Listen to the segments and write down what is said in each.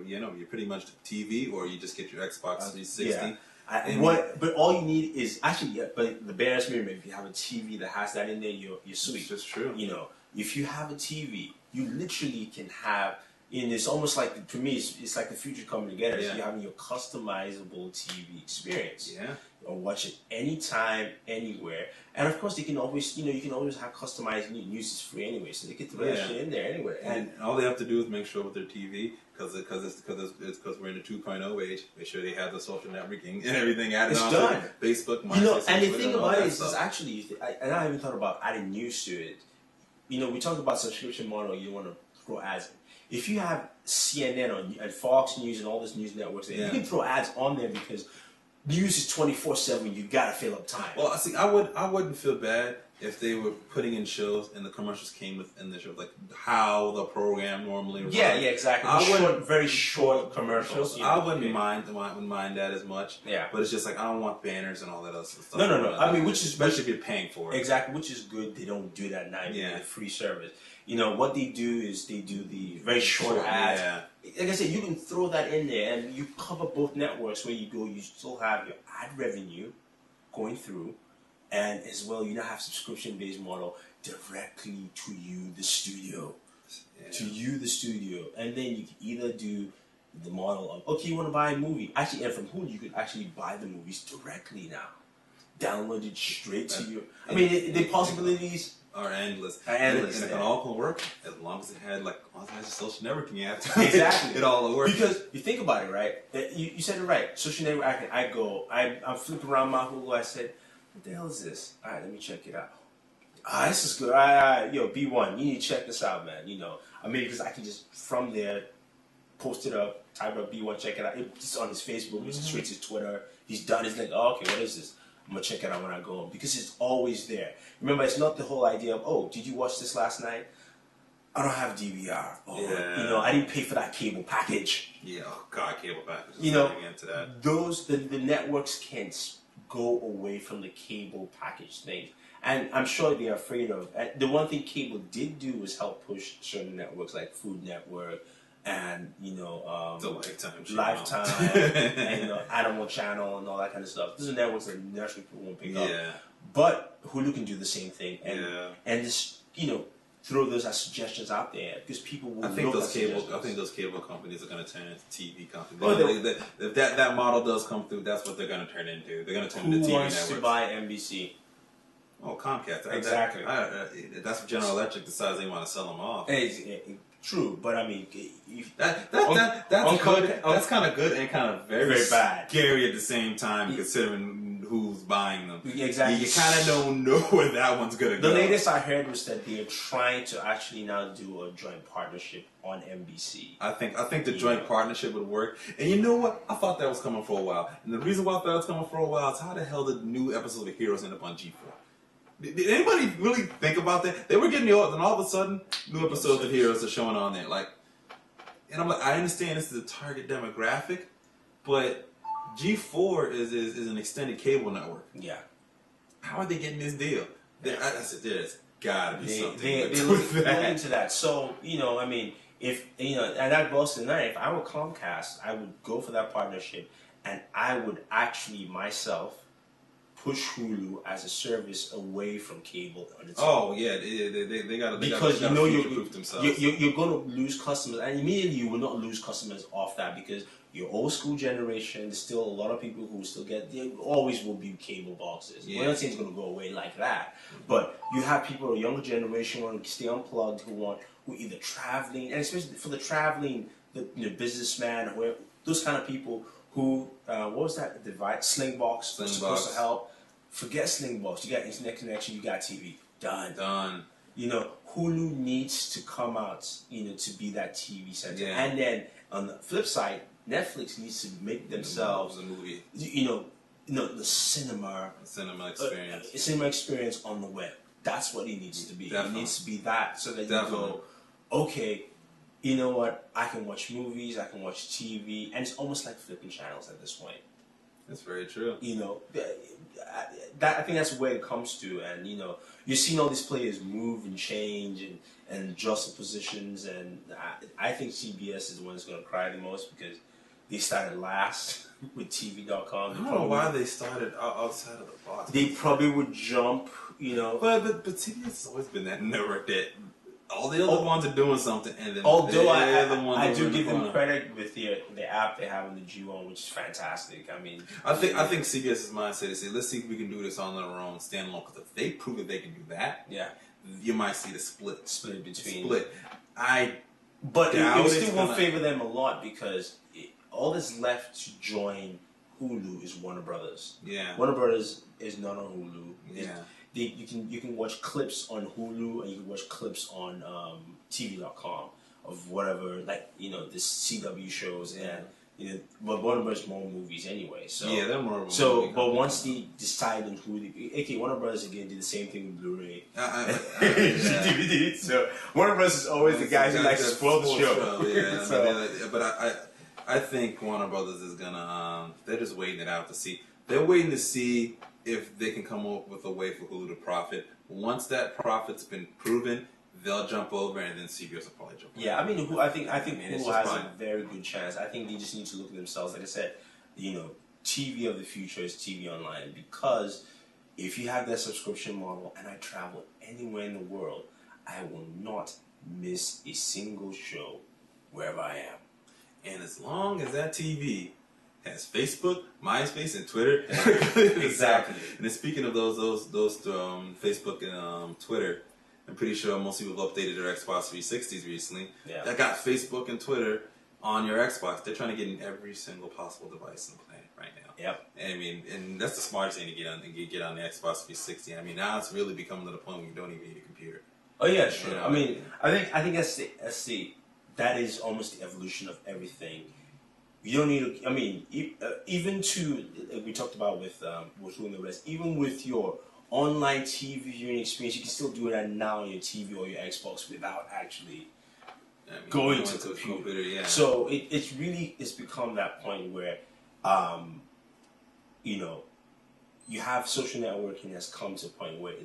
you pretty much TV, or you just get your Xbox 360. Yeah. But all you need is actually, but the barest minimum, if you have a TV that has that in there, you're sweet. That's true. You know, if you have a TV, you literally can have. And it's almost like, to me, it's like the future coming together. So you're having your customizable TV experience. Yeah. Or watch it anytime, anywhere. And of course, they can always, you can always have customized news is free anyway, so they can throw that shit in there anyway. And all they have to do is make sure with their TV, because we're in the 2.0 age, make sure they have the social networking and everything added on to Facebook, MySpace, and the thing about it is actually, and I haven't thought about adding news to it. We talked about subscription model. You want to throw ads in. If you have CNN and Fox News and all these news networks, you can throw ads on there because news is 24/7. You gotta fill up time. Well, see, I wouldn't feel bad if they were putting in shows and the commercials came within the show, like how the program normally runs. Yeah, exactly. Very short commercials. I wouldn't mind that as much. Yeah, but it's just like I don't want banners and all that other stuff. No. I mean, especially if you're paying for it. Exactly, which is good. They don't do that now. The free service. What they do is they do the very short ads. Yeah. Like I said, you can throw that in there and you cover both networks where you go. You still have your ad revenue going through, and as well, you now have subscription-based model directly to you, the studio. Yeah. To you, the studio. And then you can either do the model of, okay, you want to buy a movie. Actually, and from Hulu, you could actually buy the movies directly now. Download it straight to you. I mean, the possibilities are endless. And it all can work as long as it had a social networking app. Exactly. It all works. Because you think about it, right? You said it right. Social networking. I'm flipping around my Hulu. I said, what the hell is this? All right, let me check it out. This is good. Yo, BWOne, you need to check this out, man. Because I can just from there post it up, type up BWOne, check it out. It's on his Facebook, it's straight to his Twitter. He's done. He's like, oh, okay, what is this? I'm gonna check it out when I go home because it's always there. Remember, it's not the whole idea of, oh, did you watch this last night? I don't have DVR. I didn't pay for that cable package. Yeah, oh God, cable package. Into that. The networks can't go away from the cable package thing, and I'm sure they're afraid of. The one thing cable did do was help push certain networks like Food Network. And the Lifetime, and Animal Channel, and all that kind of stuff. These are networks that naturally people won't pick up. But Hulu can do the same thing, and just throw those as suggestions out there because people will. I think those cable companies are going to turn into TV companies. If that model does come through, that's what they're going to turn into. They're going to turn into TV networks. Who wants to buy NBC? Oh, Comcast. Exactly. That's what General Electric decides they want to sell them off. True, but I mean, that's good. That's kind of good and kind of very bad, scary at the same time, considering who's buying them. Exactly. You kind of don't know where that one's gonna go. The latest I heard was that they're trying to actually now do a joint partnership on NBC. I think the joint partnership would work. And you know what? I thought that was coming for a while. And the reason why I thought it was coming for a while is how the hell did new episodes of Heroes end up on G4? Did anybody really think about that? They were getting the old, and all of a sudden, new episodes of Heroes are showing on there. And I'm like, I understand this is a target demographic, but G4 is an extended cable network. Yeah. How are they getting this deal? I said, there's gotta be something. They're looking into that. So, if and that goes to tonight. If I were Comcast, I would go for that partnership, and I would actually myself push Hulu as a service away from cable. Oh yeah, they got because you're going to lose customers, and immediately you will not lose customers off that because your old school generation, there's still a lot of people who still there always will be cable boxes. We're not saying it's going to go away like that, but you have people, a younger generation, want to stay unplugged, who either traveling, and especially for the traveling, the businessman, those kind of people. Who, what was that device? Slingbox was supposed to help. Forget Slingbox. You got internet connection, you got TV. Done. Hulu needs to come out, to be that TV center. Yeah. And then on the flip side, Netflix needs to make themselves a movie. The cinema experience. Cinema experience on the web. That's what it needs to be. Definitely. It needs to be that so that you go, okay, you know what? I can watch movies, I can watch TV, and it's almost like flipping channels at this point. That's very true. I think that's where it comes to, and you're seeing all these players move and change and adjust the positions, and I think CBS is the one that's going to cry the most because they started last with TV.com. I don't know why they started outside of the box. They probably would jump, But CBS has always been that network that all the other ones are doing something, and then although I do give them credit with the app they have on the BWOne, which is fantastic. I mean, I think CBS's mindset is, let's see if we can do this on our own, standalone. Because if they prove that they can do that, you might see the split between. But it still won't favor them a lot because all that's left to join Hulu is Warner Brothers. Yeah, Warner Brothers is not on Hulu. Yeah. You can watch clips on Hulu and you can watch clips on TV.com of whatever, like the CW shows and but Warner Brothers more movies anyway. So yeah, they're more. But once they decide on Hulu, Warner Brothers again did the same thing with Blu-ray, DVD. So Warner Brothers is always the guys who like to spoil the show. Yeah, but I think Warner Brothers is gonna. They're just waiting it out to see. They're waiting to see if they can come up with a way for Hulu to profit. Once that profit's been proven, they'll jump over, and then CBS will probably jump over. Yeah, I mean, I think Hulu has a very good chance. I think they just need to look at themselves. Like I said, TV of the future is TV online, because if you have that subscription model and I travel anywhere in the world, I will not miss a single show wherever I am. And as long as that TV has Facebook, MySpace, and Twitter. Exactly. And then speaking of those Facebook and Twitter, I'm pretty sure most people have updated their Xbox 360s recently. Yeah. That got Facebook and Twitter on your Xbox. They're trying to get in every single possible device on the planet right now. Yep. I mean, and that's the smartest thing to get on the Xbox 360. I mean, now it's really becoming to the point where you don't even need a computer. Oh yeah, sure. I mean, I think that is almost the evolution of everything. You don't need. I mean, even to we talked about with Hulu and the rest. Even with your online TV viewing experience, you can still do that now on your TV or your Xbox without actually going to the computer. Yeah. So it's become that point where, you have social networking has come to a point where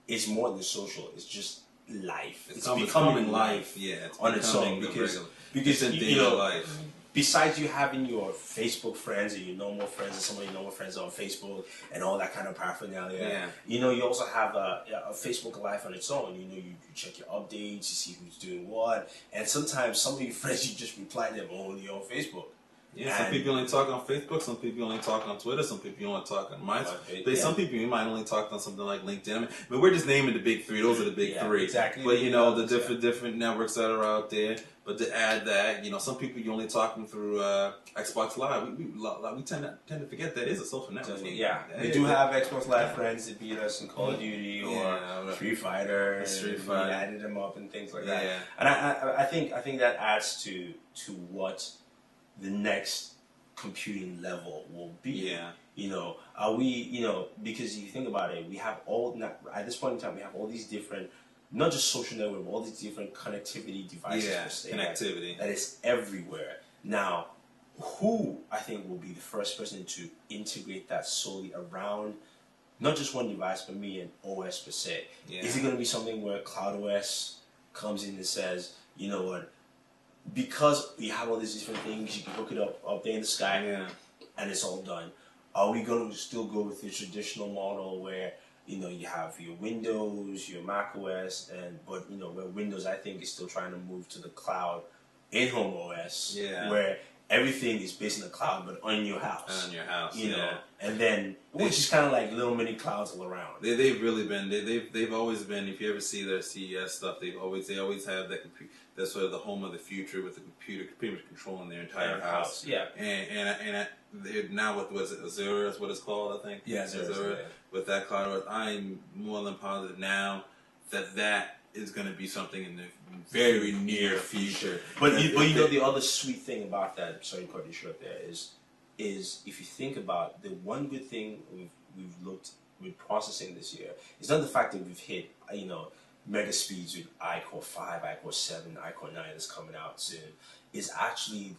it's more than social. It's just life. It's becoming life. Yeah, it's on its own because life. Besides you having your Facebook friends and your normal friends and some of your normal friends on Facebook and all that kind of paraphernalia, you also have a Facebook life on its own. You check your updates, you see who's doing what, and sometimes some of your friends you just reply to them only on Facebook. Yeah, some people only talk on Facebook, some people only talk on Twitter, some people only talk on MySpace. Some people you might only talk on something like LinkedIn. I mean, we're just naming the big three. Those are the big three. Exactly. But the different networks that are out there. But to add that, some people you only talking through Xbox Live. We tend to forget that is a social network. Yeah, we do have Xbox Live friends that beat us in Call of Duty or Street Fighter. We added them up and things like that. Yeah. And I think that adds to what the next computing level will be. Yeah. Are we, because if you think about it, we have at this point in time, we have all these different, not just social network, but all these different connectivity devices. Yeah, connectivity. That is everywhere. Now, who, I think, will be the first person to integrate that solely around not just one device, but an OS per se? Yeah. Is it going to be something where Cloud OS comes in and says, you know what, because we have all these different things, you can hook it up there in the sky, and it's all done. Are we going to still go with the traditional model where you have your Windows, your Mac OS, but where Windows I think is still trying to move to the cloud in Home OS, where everything is based in the cloud but on your house. And then which is kind of like little mini clouds all around. They've really been. They've always been. If you ever see their CES stuff, they always have that computer. That's sort of the home of the future with the computer pretty much controlling their entire house. Yeah. And now with Azure is what it's called, I think. Yeah, Azure. With that cloud, I'm more than positive now that is going to be something in the very near future. But the other sweet thing about that, sorry to cut you short there, is if you think about the one good thing we've looked with processing this year, is not the fact that we've hit mega speeds with iCore 5, iCore 7, iCore 9 that's coming out soon, is actually